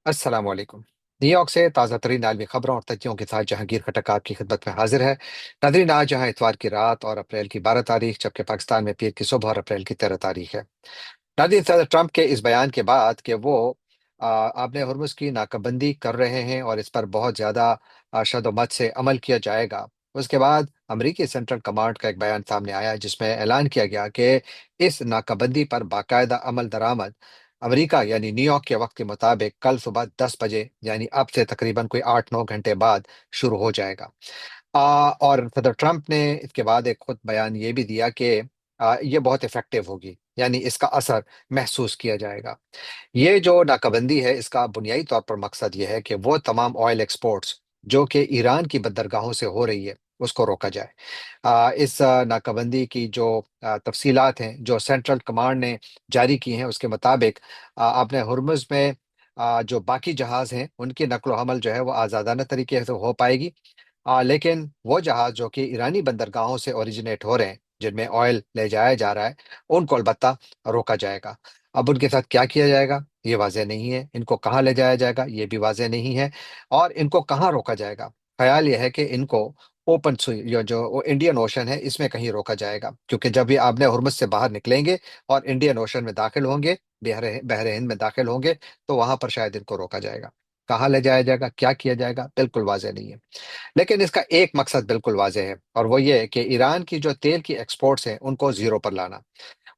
अस्सलाम वालेकुम। न्यूयॉर्क से ताज़ा तरीन आलमी खबरों और तथ्यों के साथ जहांगीर खटक आपकी खिदमत में हाजिर है। नादरीन, आज जहां इतवार की रात और अप्रैल की 12 तारीख, जबकि पाकिस्तान में पीर की सुबह और अप्रैल की 13 तारीख है। नादरीन, सदर ट्रंप के इस बयान के बाद कि वो आपने हुर्मुज की नाकाबंदी कर रहे हैं और इस पर बहुत ज्यादा शदोमत से अमल किया जाएगा, उसके बाद अमरीकी सेंट्रल कमांड का एक बयान सामने आया जिसमें ऐलान किया गया कि इस नाकाबंदी पर बाकायदा अमल दरामद अमेरिका यानी न्यूयॉर्क के वक्त के मुताबिक कल सुबह 10 बजे, यानी अब से तकरीबन कोई 8-9 घंटे बाद शुरू हो जाएगा। और सदर ट्रंप ने इसके बाद एक खुद बयान ये भी दिया कि ये बहुत इफेक्टिव होगी, यानी इसका असर महसूस किया जाएगा। ये जो नाकाबंदी है, इसका बुनियादी तौर पर मकसद ये है कि वो तमाम ऑयल एक्सपोर्ट्स जो कि ईरान की बंदरगाहों से हो रही है, उसको रोका जाए। इस नाकाबंदी की जो तफसीलात हैं, जो सेंट्रल कमांड ने जारी की हैं, उसके मुताबिक आपने हुर्मुज़ में जो बाकी जहाज़ हैं, उनकी नकलो हमल जो है वो आज़ादाना तरीके से हो पाएगी। लेकिन वो जहाज जो कि ईरानी बंदरगाहों से ओरिजिनेट हो रहे हैं, जिनमें ऑयल ले जाया जा रहा है, उनको अलबत्ता रोका जाएगा। अब उनके साथ क्या किया जाएगा, ये वाज़ेह नहीं है। इनको कहाँ ले जाया जाएगा, ये भी वाज़ेह नहीं है। और इनको कहाँ रोका जाएगा, ख्याल ये है कि इनको ओपन सी यो जो वो इंडियन ओशन है, इसमें कहीं रोका जाएगा, क्योंकि जब ये आपने हुर्मुज़ से बाहर निकलेंगे और इंडियन ओशन में दाखिल होंगे, बहरे बहरे हिंद में दाखिल होंगे, तो वहां पर शायद इनको रोका जाएगा। कहाँ ले जाया जाएगा, क्या किया जाएगा, बिल्कुल वाज़ेह नहीं है। लेकिन इसका एक मकसद बिल्कुल वाज़ेह है, और वो ये है कि ईरान की जो तेल की एक्सपोर्ट्स हैं, उनको जीरो पर लाना।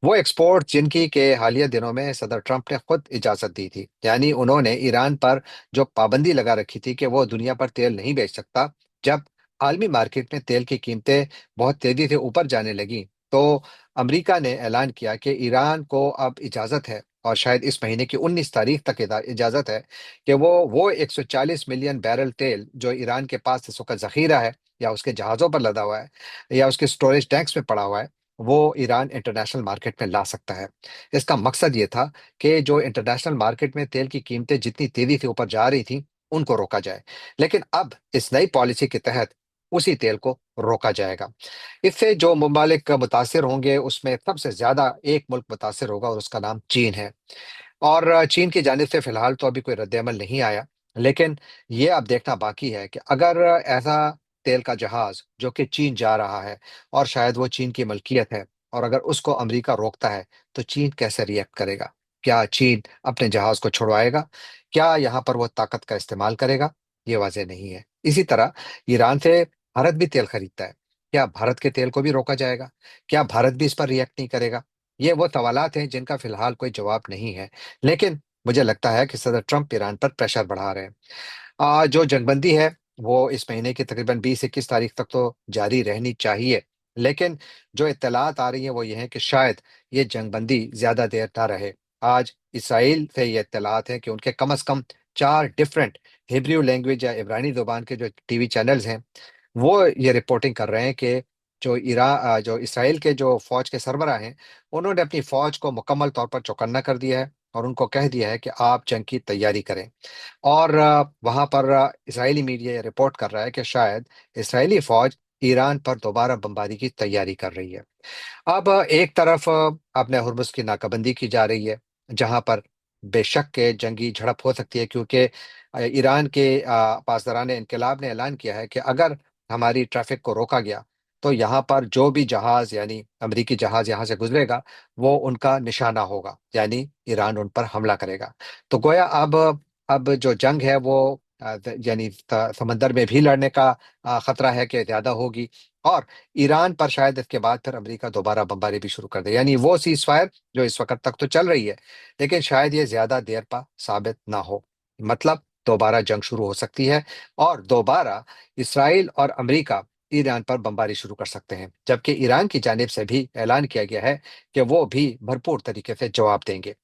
वो एक्सपोर्ट जिनकी के हालिया दिनों में सदर ट्रंप ने खुद इजाजत दी थी, यानी उन्होंने ईरान पर जो पाबंदी लगा रखी थी कि वो दुनिया पर तेल नहीं बेच सकता। जब आलमी मार्केट में तेल की कीमतें बहुत तेजी से ऊपर जाने लगी, तो अमेरिका ने ऐलान किया कि ईरान को अब इजाजत है, और शायद इस महीने की 19 तारीख तक इजाजत है कि वो 140 मिलियन बैरल तेल जो ईरान के पास इस वक्त जखीरा है, या उसके जहाजों पर लदा हुआ है, या उसके स्टोरेज टैंक्स में पड़ा हुआ है, वो ईरान इंटरनेशनल मार्केट में ला सकता है। इसका मकसद ये था कि जो इंटरनेशनल मार्केट में तेल की कीमतें जितनी तेजी से ऊपर जा रही थी, उनको रोका जाए। लेकिन अब इस नई पॉलिसी के तहत उसी तेल को रोका जाएगा। इससे जो ममालिक मुतासिर होंगे, उसमें सबसे ज्यादा एक मुल्क मुतासिर होगा, और उसका नाम चीन है। और चीन की जानिब से फिलहाल तो अभी कोई रद्द-ए-अमल नहीं आया, लेकिन ये अब देखना बाकी है कि अगर ऐसा तेल का जहाज जो कि चीन जा रहा है, और शायद वो चीन की मलकियत है, और अगर उसको अमेरिका रोकता है, तो चीन कैसे रिएक्ट करेगा? क्या चीन अपने जहाज को छुड़वाएगा? क्या यहाँ पर वो ताकत का इस्तेमाल करेगा? ये वाज़ेह नहीं है। इसी तरह ईरान से भारत भी तेल खरीदता है। क्या भारत के तेल को भी रोका जाएगा? क्या भारत भी इस पर रिएक्ट नहीं करेगा? ये वो सवालात हैं जिनका फिलहाल कोई जवाब नहीं है। लेकिन मुझे लगता है कि सदर ट्रंप ईरान पर प्रेशर बढ़ा रहे हैं। जो जंगबंदी है, वो इस महीने की तकरीबन 20-21 तारीख तक तो जारी रहनी चाहिए। लेकिन जो इत्तलात आ रही हैं वो ये हैं कि शायद ये जंगबंदी ज्यादा देर ना रहे। आज इसराइल से ये इत्तलात हैं कि उनके कम अज कम 4 डिफरेंट हिब्रू लैंग्वेज या इब्रानी जुबान के जो टीवी चैनल्स हैं, वो ये रिपोर्टिंग कर रहे हैं कि जो इसराइल के जो फौज के सरबराह हैं, उन्होंने अपनी फौज को मुकम्मल तौर पर चौकन्ना कर दिया है, और उनको कह दिया है कि आप जंग की तैयारी करें। और वहां पर इजरायली मीडिया ये रिपोर्ट कर रहा है कि शायद इसराइली फौज ईरान पर दोबारा बमबारी की तैयारी कर रही है। अब एक तरफ आपने हुर्मुज की नाकाबंदी की जा रही है, जहां पर बेशक के जंगी झड़प हो सकती है, क्योंकि ईरान के पासदारान इनकलाब ने ऐलान किया है कि अगर हमारी ट्रैफिक को रोका गया, तो यहाँ पर जो भी जहाज, यानी अमेरिकी जहाज यहाँ से गुजरेगा, वो उनका निशाना होगा, यानी ईरान उन पर हमला करेगा। तो गोया अब जो जंग है वो यानी समंदर में भी लड़ने का खतरा है कि ज्यादा होगी, और ईरान पर शायद इसके बाद फिर अमेरिका दोबारा बमबारी भी शुरू कर दे, यानी वो सीज फायर जो इस वक्त तक तो चल रही है, लेकिन शायद ये ज्यादा देर पा साबित ना हो। मतलब दोबारा जंग शुरू हो सकती है, और दोबारा इसराइल और अमेरिका ईरान पर बमबारी शुरू कर सकते हैं, जबकि ईरान की जानिब से भी ऐलान किया गया है कि वो भी भरपूर तरीके से जवाब देंगे।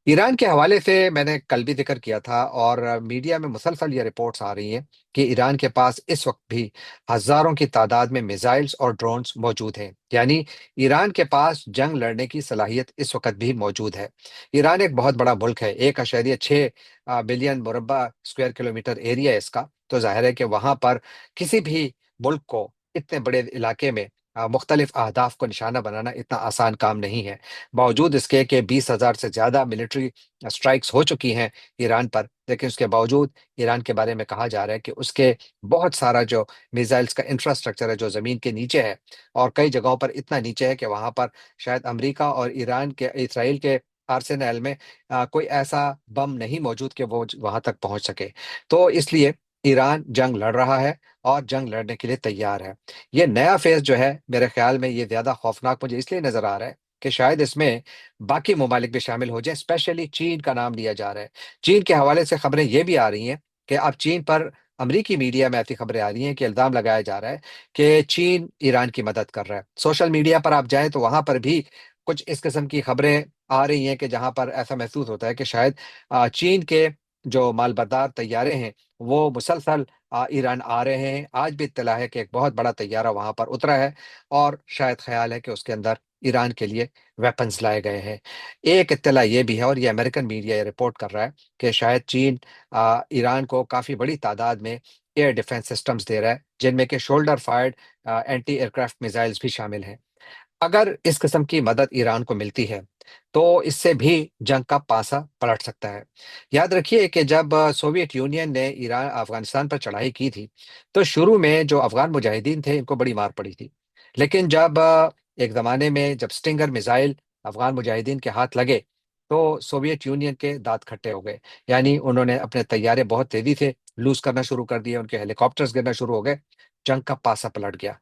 ईरान के हवाले से मैंने कल भी जिक्र किया था, और मीडिया में मुसलसल ये रिपोर्ट्स आ रही हैं कि ईरान के पास इस वक्त भी हजारों की तादाद में मिसाइल्स और ड्रोन्स मौजूद हैं, यानी ईरान के पास जंग लड़ने की सलाहियत इस वक्त भी मौजूद है। ईरान एक बहुत बड़ा मुल्क है, 1.6 बिलियन मुरबा स्क्वायर किलोमीटर एरिया है इसका, तो जाहिर है कि वहां पर किसी भी मुल्क को इतने बड़े इलाके में मुख्तलिफ अहदाफ को निशाना बनाना इतना आसान काम नहीं है। बावजूद इसके कि 20,000 से ज़्यादा मिलिट्री स्ट्राइक्स हो चुकी हैं ईरान पर, लेकिन उसके बावजूद ईरान के बारे में कहा जा रहा है कि उसके बहुत सारा जो मिसाइल्स का इंफ्रास्ट्रक्चर है जो ज़मीन के नीचे है, और कई जगहों पर इतना नीचे है कि वहाँ पर शायद अमेरिका और ईरान के इसराइल के आर्सेनल में कोई ऐसा बम नहीं मौजूद कि वो वहां तक पहुंच सके। तो इसलिए ईरान जंग लड़ रहा है और जंग लड़ने के लिए तैयार है। ये नया फेज जो है मेरे ख्याल में ये ज्यादा खौफनाक मुझे इसलिए नजर आ रहा है कि शायद इसमें बाकी ममालिक भी शामिल हो जाए, स्पेशली चीन का नाम लिया जा रहा है। चीन के हवाले से खबरें ये भी आ रही हैं कि अब चीन पर अमरीकी मीडिया में ऐसी खबरें आ रही हैं कि इल्जाम लगाया जा रहा है कि चीन ईरान की मदद कर रहा है। सोशल मीडिया पर आप जाएं तो वहां पर भी कुछ इस किस्म की खबरें आ रही हैं कि जहां पर ऐसा महसूस होता है कि शायद चीन के जो मालबरदार तैयारे हैं वो मुसलसल ईरान आ रहे हैं। आज भी इत्तला है कि एक बहुत बड़ा तैयारा वहां पर उतरा है और शायद ख्याल है कि उसके अंदर ईरान के लिए वेपन्स लाए गए हैं। एक इत्तला ये भी है, और ये अमेरिकन मीडिया ये रिपोर्ट कर रहा है कि शायद चीन ईरान को काफी बड़ी तादाद में एयर डिफेंस सिस्टम्स दे रहा है, जिनमें कि shoulder fired anti aircraft missiles भी शामिल हैं। अगर इस किस्म की मदद ईरान को मिलती है तो इससे भी जंग का पासा पलट सकता है। याद रखिए कि जब सोवियत यूनियन ने ईरान अफगानिस्तान पर चढ़ाई की थी, तो शुरू में जो अफगान मुजाहिदीन थे इनको बड़ी मार पड़ी थी। लेकिन जब एक जमाने में जब स्टिंगर मिसाइल अफगान मुजाहिदीन के हाथ लगे, तो सोवियत यूनियन के दांत खट्टे हो गए। यानी उन्होंने अपने तैयारे बहुत तेजी से लूज करना शुरू कर दिए, उनके हेलीकॉप्टर्स गिरना शुरू हो गए, जंग का पासा पलट गया।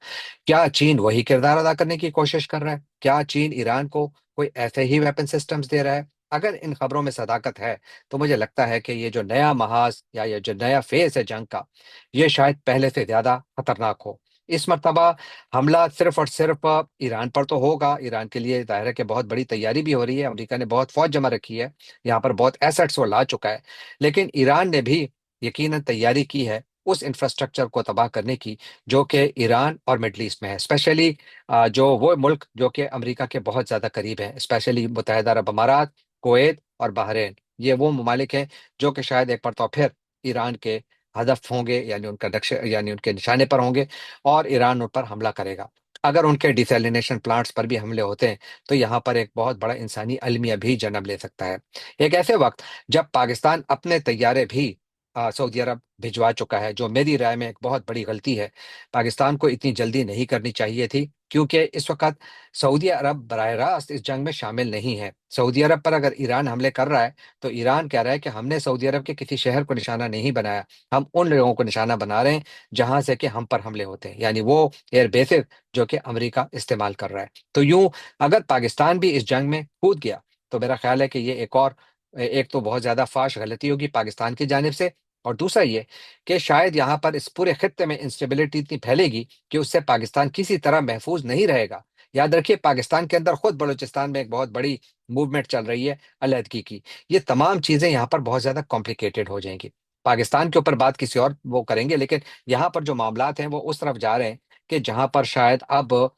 क्या चीन वही किरदार अदा करने की कोशिश कर रहा है? क्या चीन ईरान को कोई ऐसे ही वेपन सिस्टम्स दे रहा है? अगर इन खबरों में सदाकत है, तो मुझे लगता है कि ये जो नया महाज या ये जो नया फेज है जंग का, ये शायद पहले से ज्यादा खतरनाक हो। इस मर्तबा हमला सिर्फ और सिर्फ ईरान पर तो होगा। ईरान के लिए जाहिर है कि बहुत बड़ी तैयारी भी हो रही है, अमेरिका ने बहुत फौज जमा रखी है, यहाँ पर बहुत एसेट्स वो ला चुका है। लेकिन ईरान ने भी यकीनन तैयारी की है उस इंफ्रास्ट्रक्चर को तबाह करने की जो कि ईरान और मिडल ईस्ट में है। स्पेशली जो वो मुल्क जो कि अमेरिका के बहुत ज़्यादा करीब हैं, स्पेशली मुत्तहिदा अरब अमारात, कुवैत और बहरीन। ये वो ममालिक हैं जो कि शायद एक मरतबा फिर ईरान के हदफ होंगे, यानी उनका नक्शे यानी उनके निशाने पर होंगे, और ईरान उन पर हमला करेगा। अगर उनके डिसैलिनेशन प्लांट्स पर भी हमले होते हैं तो यहाँ पर एक बहुत बड़ा इंसानी अलमिया भी जन्म ले सकता है। एक ऐसे वक्त जब पाकिस्तान अपने तैयारे भी सऊदी अरब भिजवा चुका है, जो मेरी राय में एक बहुत बड़ी गलती है। पाकिस्तान को इतनी जल्दी नहीं करनी चाहिए थी, क्योंकि इस वक्त सऊदी अरब बराह रास्त इस जंग में शामिल नहीं है। सऊदी अरब पर अगर ईरान हमले कर रहा है तो ईरान कह रहा है कि हमने सऊदी अरब के किसी शहर को निशाना नहीं बनाया, हम उन लोगों को निशाना बना रहे हैं जहां से कि हम पर हमले होते हैं, यानी वो एयर बेसिस जो कि अमेरिका इस्तेमाल कर रहा है। तो यूं अगर पाकिस्तान भी इस जंग में कूद गया तो मेरा ख्याल है कि ये एक और एक तो बहुत ज्यादा फाश गलती होगी पाकिस्तान की जानिब से, और दूसरा ये कि शायद यहाँ पर इस पूरे खित्ते में इंस्टेबिलिटी इतनी फैलेगी कि उससे पाकिस्तान किसी तरह महफूज नहीं रहेगा। याद रखिए पाकिस्तान के अंदर खुद बलूचिस्तान में एक बहुत बड़ी मूवमेंट चल रही है अलहदगी की। ये तमाम चीजें यहाँ पर बहुत ज्यादा कॉम्प्लिकेटेड हो जाएंगी। पाकिस्तान के ऊपर बात किसी और वो करेंगे, लेकिन यहाँ पर जो मामलात हैं वो उस तरफ जा रहे हैं कि जहाँ पर शायद अब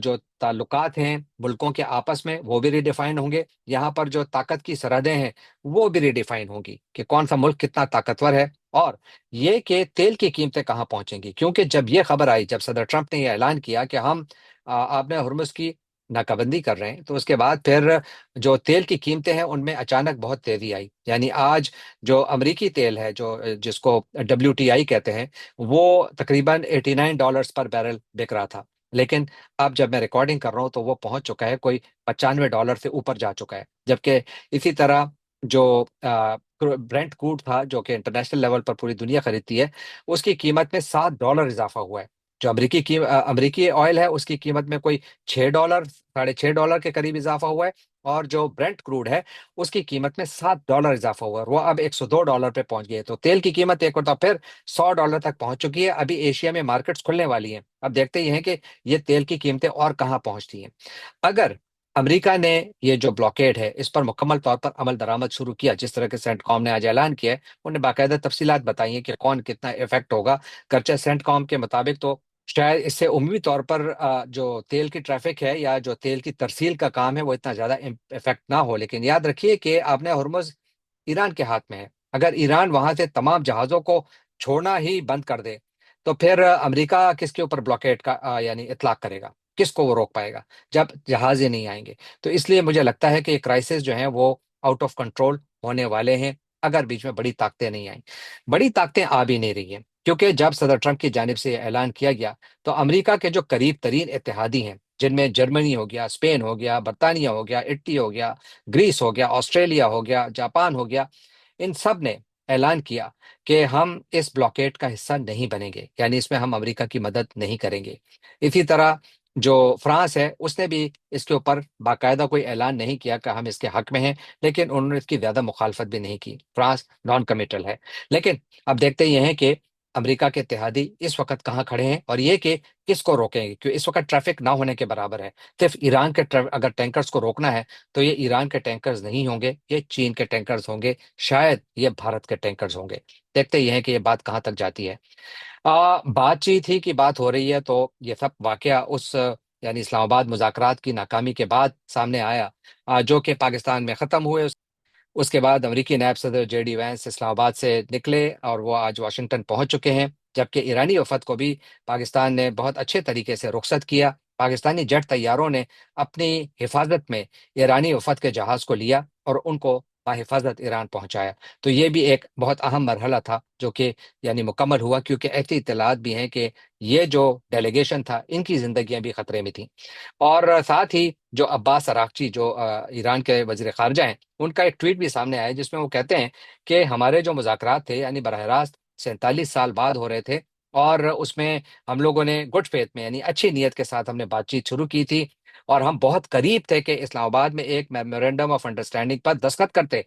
जो ताल्लुकात हैं मुल्कों के आपस में वो भी रिडिफाइन होंगे। यहाँ पर जो ताकत की सरहदें हैं वो भी रिडिफाइन होंगी कि कौन सा मुल्क कितना ताकतवर है, और ये कि तेल की कीमतें कहाँ पहुंचेंगी। क्योंकि जब ये खबर आई, जब सदर ट्रंप ने यह ऐलान किया कि हम आपने हुर्मुज की नाकाबंदी कर रहे हैं, तो उसके बाद फिर जो तेल की कीमतें हैं उनमें अचानक बहुत तेजी आई। यानी आज जो अमरीकी तेल है जो जिसको WTI कहते हैं, वो तकरीबन $89 पर बैरल बिक रहा था। लेकिन अब जब मैं रिकॉर्डिंग कर रहा हूँ तो वो पहुंच चुका है कोई $95 से ऊपर जा चुका है। जबकि इसी तरह जो ब्रेंट क्रूड था जो कि इंटरनेशनल लेवल पर पूरी दुनिया खरीदती है, उसकी कीमत में $7 इजाफा हुआ है। जो अमरीकी ऑयल है उसकी कीमत में कोई $6, $6.5 के करीब इजाफा हुआ है। और जो ब्रेंट क्रूड है उसकी कीमत में $7 इजाफा हुआ है, वो अब $102 पे पहुंच गई है। तो तेल की कीमत एक बार फिर $100 तक पहुंच चुकी है। अभी एशिया में मार्केट्स खुलने वाली हैं, अब देखते ही हैं कि ये तेल की कीमतें और कहाँ पहुंचती हैं। अगर अमेरिका ने ये जो ब्लॉकेड है इस पर मुकम्मल तौर पर अमल दरामद शुरू किया, जिस तरह के सेंटकॉम ने आज ऐलान किया है, उन्हें बाकायदा तफसीलात बताई हैं कि कौन कितना इफेक्ट होगा। गर्चे सेंटकॉम के मुताबिक तो शायद इससे उम्मीदी तौर पर जो तेल की ट्रैफिक है या जो तेल की तरसील का काम है वो इतना ज्यादा इफेक्ट ना हो। लेकिन याद रखिए कि आपने हुर्मुज ईरान के हाथ में है। अगर ईरान वहां से तमाम जहाजों को छोड़ना ही बंद कर दे तो फिर अमेरिका किसके ऊपर ब्लॉकेड का यानी इतलाक करेगा? किसको वो रोक पाएगा जब जहाज ही नहीं आएंगे। तो इसलिए मुझे लगता है कि ये क्राइसिस जो है वो आउट ऑफ कंट्रोल होने वाले हैं, अगर बीच में बड़ी ताकतें नहीं आई। बड़ी ताकतें आ भी नहीं रही हैं, क्योंकि जब सदर ट्रंप की जानिब से ये ऐलान किया गया, तो अमेरिका के जो करीब तरीन इत्तेहादी हैं, जिनमें जर्मनी हो गया, स्पेन हो गया, बर्तानिया हो गया, इटली हो गया, ग्रीस हो गया, ऑस्ट्रेलिया हो गया, जापान हो गया, इन सब ने ऐलान किया कि हम इस ब्लॉकेट का हिस्सा नहीं बनेंगे, यानी इसमें हम अमेरिका की मदद नहीं करेंगे। इसी तरह जो फ्रांस है, उसने भी इसके ऊपर बाकायदा कोई ऐलान नहीं किया कि हम इसके हक में हैं, लेकिन उन्होंने इसकी ज्यादा मुखालफत भी नहीं की। फ्रांस नॉन कमिटल है। लेकिन अब देखते ये हैं कि अमेरिका के इत्तेहादी इस वक्त कहाँ खड़े हैं, और ये कि किसको रोकेंगे, क्योंकि इस वक्त ट्रैफिक ना होने के बराबर है। सिर्फ ईरान के अगर टैंकर्स को रोकना है, तो ये ईरान के टैंकर्स नहीं होंगे, ये चीन के टैंकर्स होंगे, शायद ये भारत के टैंकर्स होंगे। देखते ही हैं कि ये बात कहाँ तक जाती है। बातचीत ही की बात हो रही है, तो ये सब वाकया उस यानी इस्लामाबाद मुज़ाकरात की नाकामी के बाद सामने आया, जो कि पाकिस्तान में ख़त्म हुए। उसके बाद अमेरिकी नायब सदर जेडी वैंस इस्लामाबाद से निकले और वो आज वाशिंगटन पहुंच चुके हैं, जबकि ईरानी वफद को भी पाकिस्तान ने बहुत अच्छे तरीके से रुखसत किया। पाकिस्तानी जेट तैयारों ने अपनी हिफाजत में ईरानी वफद के जहाज को लिया और उनको बाहिफाजत ईरान पहुंचाया। तो ये भी एक बहुत अहम मरहला था जो कि यानी मुकम्मल हुआ, क्योंकि ऐसी इत्तलात भी हैं कि ये जो डेलीगेशन था, इनकी जिंदगियां भी खतरे में थी। और साथ ही जो अब्बास अरागची, जो ईरान के वजीर खारजा हैं, उनका एक ट्वीट भी सामने आया, जिसमें वो कहते हैं कि हमारे जो मुज़ाकरात थे, यानी बरह रास्त 47 साल बाद हो रहे थे, और उसमें हम लोगों ने गुड फेथ में, यानी अच्छी नीयत के साथ हमने बातचीत शुरू की थी, और हम बहुत करीब थे कि इस्लामाबाद में एक मेमोरेंडम ऑफ अंडरस्टैंडिंग पर दस्तखत करते,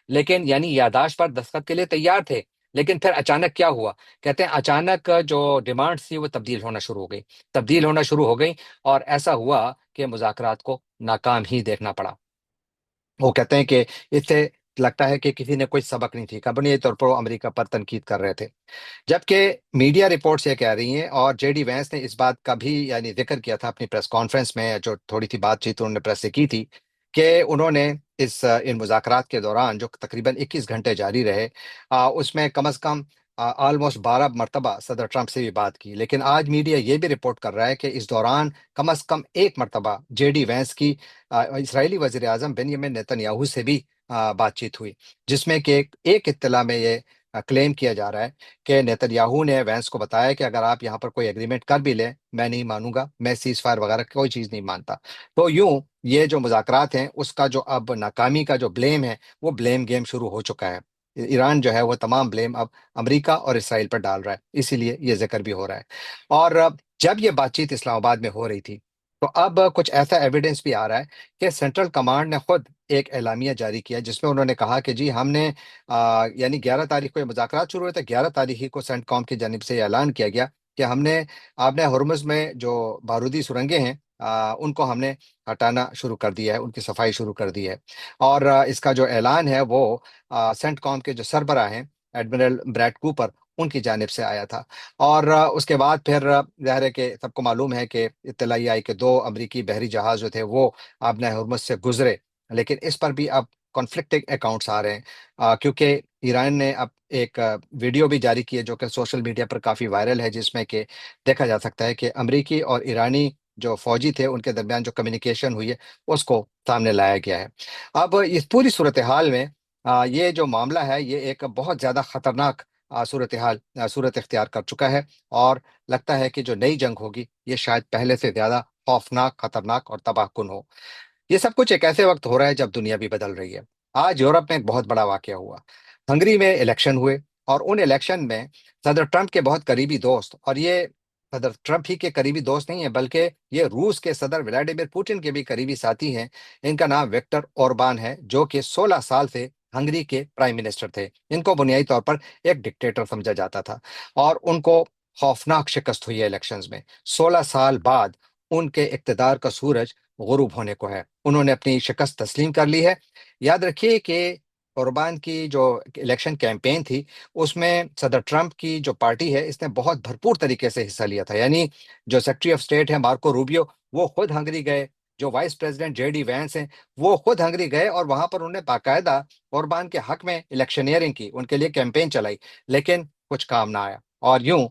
लेकिन यानी यादाश्त पर दस्तखत के लिए तैयार थे। लेकिन फिर अचानक क्या हुआ? कहते हैं अचानक जो डिमांड्स थी वो तब्दील होना शुरू हो गई, और ऐसा हुआ कि मुज़ाकरात को नाकाम ही देखना पड़ा। वो कहते हैं कि इससे लगता है कि किसी ने कोई सबक नहीं सीखा, बुनियादी तौर पर वो अमेरिका पर तनकीद कर रहे थे। जबकि मीडिया रिपोर्ट्स ये कह रही हैं, और जेडी वैंस ने इस बात का भी यानी जिक्र किया था अपनी प्रेस कॉन्फ्रेंस में, जो थोड़ी सी बातचीत उन्होंने प्रेस से की थी, कि उन्होंने इन मुज़ाकरात के दौरान जो तकरीबन 21 घंटे जारी रहे, उसमें कम अज़ कम ऑलमोस्ट 12 मरतबा सदर ट्रंप से भी बात की। लेकिन आज मीडिया ये भी रिपोर्ट कर रहा है कि इस दौरान कम अज़ कम एक मरतबा जेडी वैंस की इसराइली वज़ीर आज़म बेंयामिन नेतन्याहू से भी बातचीत हुई, जिसमें कि एक इत्तला में ये क्लेम किया जा रहा है कि नेतन्याहू ने वैंस को बताया कि अगर आप यहाँ पर कोई एग्रीमेंट कर भी लें, मैं नहीं मानूंगा, मैं सीज फायर वगैरह कोई चीज़ नहीं मानता। तो यूं ये जो मुज़ाकरात हैं, उसका जो अब नाकामी का जो ब्लेम है, वो ब्लेम गेम शुरू हो चुका है। ईरान जो है वो तमाम ब्लेम अब अमेरिका और इसराइल पर डाल रहा है, इसीलिए ये जिक्र भी हो रहा है। और जब ये बातचीत इस्लामाबाद में हो रही थी, तो अब कुछ ऐसा एविडेंस भी आ रहा है कि सेंट्रल कमांड ने खुद एक एलामिया जारी किया, जिसमें उन्होंने कहा कि जी हमने यानी 11 तारीख को ये मुज़ाकरात शुरू हुए थे, 11 तारीख को सेंटकॉम की जानिब से ये ऐलान किया गया कि हमने आपने हुर्मुज़ में जो बारूदी सुरंगें हैं, उनको हमने हटाना शुरू कर दिया है, उनकी सफाई शुरू कर दी है। और इसका जो ऐलान है वो सेंटकॉम के जो सरबराह हैं, एडमिरल ब्रैड कूपर, उनकी जानिब से आया था। और उसके बाद फिर ज़ाहिर है कि सबको मालूम है कि इत्तलाई आई कि दो अमरीकी बहरी जहाज जो थे वो आबना हुर्मुज़ से गुजरे। लेकिन इस पर भी अब कॉन्फ्लिक्टिंग अकाउंट्स आ रहे हैं, क्योंकि ईरान ने अब एक वीडियो भी जारी की है जो कि सोशल मीडिया पर काफ़ी वायरल है, जिसमें कि देखा जा सकता है कि अमरीकी और ईरानी जो फौजी थे उनके दरमियान जो कम्युनिकेशन हुई है, उसको सामने लाया गया है। अब इस पूरी सूरत हाल में ये जो मामला है, ये एक बहुत ज़्यादा खतरनाक सूरत इख्तियार कर चुका है, और लगता है कि जो नई जंग होगी, ये शायद पहले से ज़्यादा खौफनाक, खतरनाक और तबाहकुन हो। ये सब कुछ एक ऐसे वक्त हो रहा है जब दुनिया भी बदल रही है। आज यूरोप में एक बहुत बड़ा वाकया हुआ। हंगरी में इलेक्शन हुए, और उन इलेक्शन में सदर ट्रंप के बहुत करीबी दोस्त, और ये सदर ट्रंप ही के करीबी दोस्त नहीं है, बल्कि ये रूस के सदर व्लादिमीर पुतिन के भी करीबी साथी हैं। इनका नाम विक्टर ओरबान है, जो कि 16 साल से हंगरी के प्राइम मिनिस्टर थे। इनको बुनियादी तौर पर एक डिक्टेटर समझा जाता था, और उनको खौफनाक शिकस्त हुई है इलेक्शंस में। 16 साल बाद उनके इक्तदार का सूरज गुरूब होने को है। उन्होंने अपनी शिकस्त तस्लीम कर ली है। याद रखिए कि कुर्बान की जो इलेक्शन कैंपेन थी, उसमें सदर ट्रंप की जो पार्टी है, इसने बहुत भरपूर तरीके से हिस्सा लिया था। यानी जो सेक्रेटरी ऑफ स्टेट है मार्को रूबियो, वो खुद हंगरी गए। जो वाइस प्रेसिडेंट जेडी वैंस हैं, वो खुद हंगरी गए, और वहां पर उन्होंने बाकायदा कुर्बान के हक में इलेक्शनियरिंग की, उनके लिए कैंपेन चलाई। लेकिन कुछ काम ना आया, और यूं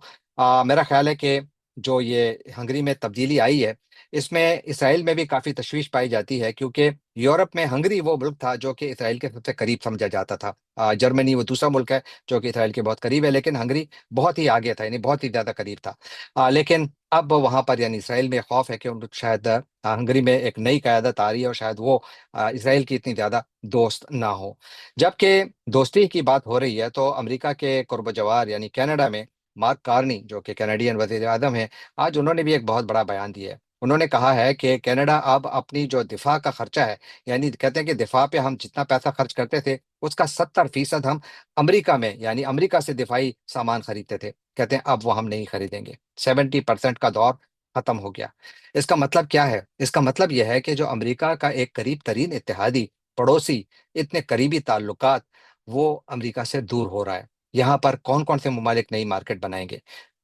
मेरा ख्याल है कि जो ये हंगरी में तब्दीली आई है, इसमें इसराइल में भी काफी तशवीश पाई जाती है, क्योंकि यूरोप में हंगरी वो मुल्क था जो कि इसराइल के सबसे करीब समझा जाता था। जर्मनी वो दूसरा मुल्क है जो कि इसराइल के बहुत करीब है, लेकिन हंगरी बहुत ही आगे था, यानी बहुत ही ज्यादा करीब था। लेकिन अब वहां पर यानी इसराइल में खौफ है कि उन शायद हंगरी में एक नई क़यादत आ रही है और शायद वो इसराइल की इतनी ज्यादा दोस्त ना हो। जबकि दोस्ती की बात हो रही है, तो अमेरिका के कुर्बजवार यानी कनाडा में मार्क कार्नी, जो कि कैनेडियन वजीर आजम है, आज उन्होंने भी एक बहुत बड़ा बयान दिया है। उन्होंने कहा है कि कनाडा अब अपनी जो दिफा का खर्चा है, यानी कहते हैं कि दिफा पे हम जितना पैसा खर्च करते थे उसका 70% हम अमेरिका में यानी अमेरिका से दिफाई सामान खरीदते थे, कहते हैं अब वो हम नहीं खरीदेंगे। 70% का दौर खत्म हो गया। इसका मतलब क्या है? इसका मतलब यह है कि जो अमेरिका का एक करीब तरीन इत्तेहादी, पड़ोसी, इतने करीबी ताल्लुकात, वो अमेरिका से दूर हो रहा है। यहाँ पर कौन कौन से ममालिक नई मार्केट बनाएंगे,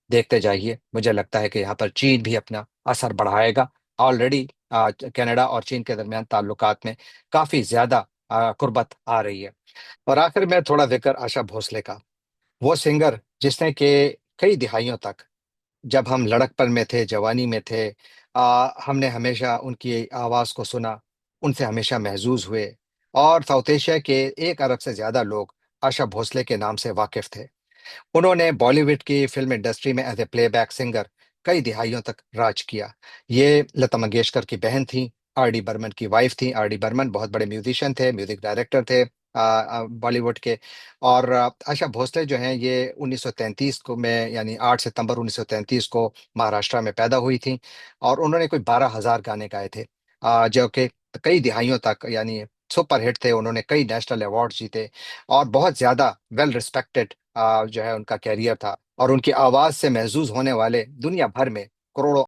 देखते जाइए। मुझे लगता है कि यहाँ पर चीन भी अपना असर बढ़ाएगा। ऑलरेडी कनाडा और चीन के दरमियान ताल्लुकात में काफी ज्यादा कुर्बत आ रही है। और आखिर में थोड़ा जिक्र आशा भोसले का, वो सिंगर जिसने कि कई दिहाइयों तक, जब हम लड़कपन में थे, जवानी में थे, हमने हमेशा उनकी आवाज़ को सुना, उनसे हमेशा महजूज हुए। और साउथ एशिया के 1 अरब से ज्यादा लोग आशा भोसले के नाम से वाकिफ थे। उन्होंने बॉलीवुड की फिल्म इंडस्ट्री में एज ए प्लेबैक सिंगर कई दिहाइयों तक राज किया। ये लता मंगेशकर की बहन थी, आर डी बर्मन की वाइफ थी। आर डी बर्मन बहुत बड़े म्यूजिशियन थे, म्यूजिक डायरेक्टर थे बॉलीवुड के। और आशा भोसले जो हैं ये 1933 को में यानी 8 सितंबर 1933 को महाराष्ट्र में पैदा हुई थी। और उन्होंने कोई 12,000 गाने गाए थे, जो कि कई दिहाइयों तक यानी सुपर हिट थे। उन्होंने कई नेशनल अवार्ड जीते और बहुत ज्यादा वेल रिस्पेक्टेड जो है उनका कैरियर था। और उनकी आवाज से महजूज होने वाले दुनिया भर में करोड़ों